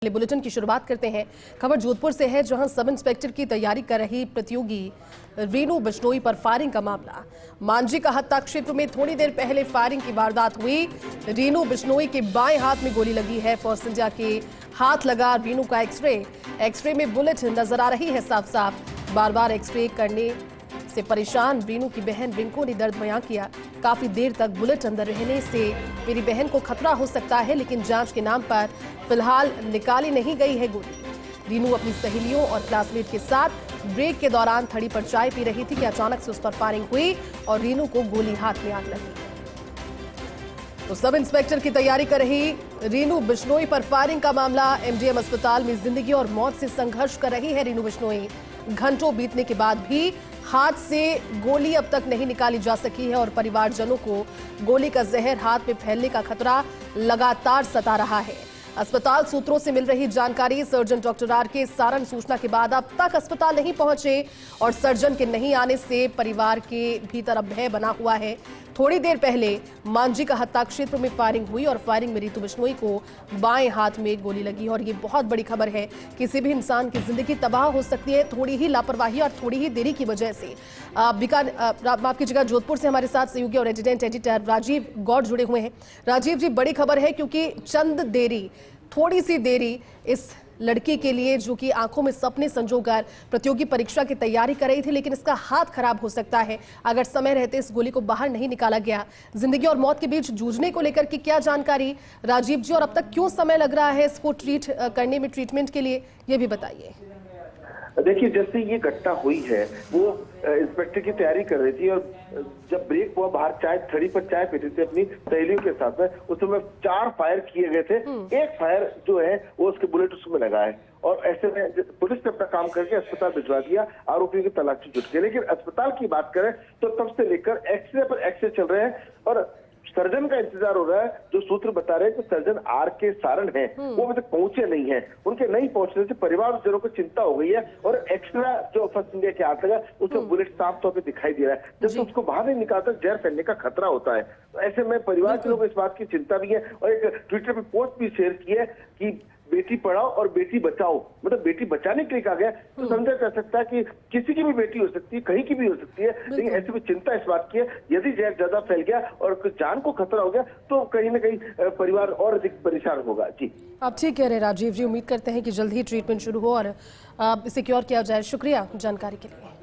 Bulletin की शुरुआत करते हैं। खबर जोधपुर से है, जहां सब इंस्पेक्टर की तैयारी कर रही प्रतियोगी रीनू बिश्नोई पर फायरिंग का मामला। मांझी का हत्या क्षेत्र में थोड़ी देर पहले फायरिंग की वारदात हुई। रीनू बिश्नोई के बाएं हाथ में गोली लगी है। फोर्स इंडिया के हाथ लगा रीनू का एक्सरे में बुलेट नजर आ रही है साफ साफ। बार बार एक्सरे करने से परेशान रीनू की बहन रिंकू ने दर्द बयां किया। काफी देर तक बुलेट अंदर रहने से मेरी बहन को खतरा हो सकता है, लेकिन जांच के नाम पर फिलहाल निकाली नहीं गई है गोली। रीनू अपनी सहेलियों और क्लासमेट के साथ ब्रेक के दौरान थड़ी पर चाय पी रही थी कि अचानक से उस पर फायरिंग हुई और रीनू को गोली हाथ में आग लगी। तो सब इंस्पेक्टर की तैयारी कर रही रीनू बिश्नोई पर फायरिंग का मामला। एमजीएम अस्पताल में जिंदगी और मौत से संघर्ष कर रही है रीनू बिश्नोई। घंटों बीतने के बाद भी हाथ से गोली अब तक नहीं निकाली जा सकी है और परिवारजनों को गोली का जहर हाथ में फैलने का खतरा लगातार सता रहा है। अस्पताल सूत्रों से मिल रही जानकारी, सर्जन डॉक्टर आर.के. सारन सूचना के बाद अब तक अस्पताल नहीं पहुंचे और सर्जन के नहीं आने से परिवार के भीतर अब भय बना हुआ है। थोड़ी देर पहले मांझी का हत्या क्षेत्र में फायरिंग हुई और फायरिंग में रीनू बिश्नोई को बाएं हाथ में गोली लगी और ये बहुत बड़ी खबर है। किसी भी इंसान की जिंदगी तबाह हो सकती है थोड़ी ही लापरवाही और थोड़ी ही देरी की वजह से। माफ कीजिएगा, जोधपुर से हमारे साथ सहयोगी और रेजिडेंट एडिटर राजीव गौड़ जुड़े हुए हैं। राजीव जी, बड़ी खबर है क्योंकि थोड़ी सी देरी इस लड़की के लिए जो कि आंखों में सपने संजोकर प्रतियोगी परीक्षा की तैयारी कर रही थी, लेकिन इसका हाथ खराब हो सकता है अगर समय रहते इस गोली को बाहर नहीं निकाला गया। जिंदगी और मौत के बीच जूझने को लेकर की क्या जानकारी राजीव जी, और अब तक क्यों समय लग रहा है इसको ट्रीटमेंट के लिए, ये भी बताइए। देखिए, जैसे ये घटना हुई है, वो इंस्पेक्टर की तैयारी कर रही थी और जब ब्रेक हुआ बाहर थड़ी पर चाय पीती थी अपनी सहेलियों के साथ में, उस समय 4 फायर किए गए थे। एक फायर जो है वो उसके बुलेट उसमें लगा है और ऐसे में पुलिस ने अपना काम करके अस्पताल भिजवा दिया। आरोपियों की तलाशी जुट गई। लेकिन अस्पताल की बात करें तो तब से लेकर एक्सरे पर एक्सरे चल रहे हैं और सर्जन का इंतजार हो रहा है। जो सूत्र बता रहे हैं कि सर्जन आर.के. सारन है, वो अभी तक पहुंचे नहीं है। उनके नहीं पहुंचने से परिवारजनों को चिंता हो गई है और एक्स्ट्रा जो फर्स्ट इंडिया के हाथ लगा उसमें बुलेट साफ तौर पे दिखाई दे रहा है। जब उसको बाहर नहीं निकालता जहर फैलने का खतरा होता है। तो ऐसे में परिवारजनों को इस बात की चिंता भी है और एक ट्विटर पे पोस्ट भी शेयर की है कि बेटी पढ़ाओ और बेटी बचाओ, मतलब बेटी बचाने के लिए कहा गया। तो समझा जा सकता है कि किसी की भी बेटी हो सकती है, कहीं की भी हो सकती है, लेकिन ऐसे में चिंता इस बात की है यदि जहर ज्यादा फैल गया और जान को खतरा हो गया तो कहीं ना कहीं परिवार और अधिक परेशान होगा। जी, आप ठीक कह रहे हैं राजीव जी। उम्मीद करते हैं कि जल्द ही ट्रीटमेंट शुरू हो और इसे क्योर किया जाए। शुक्रिया जानकारी के लिए।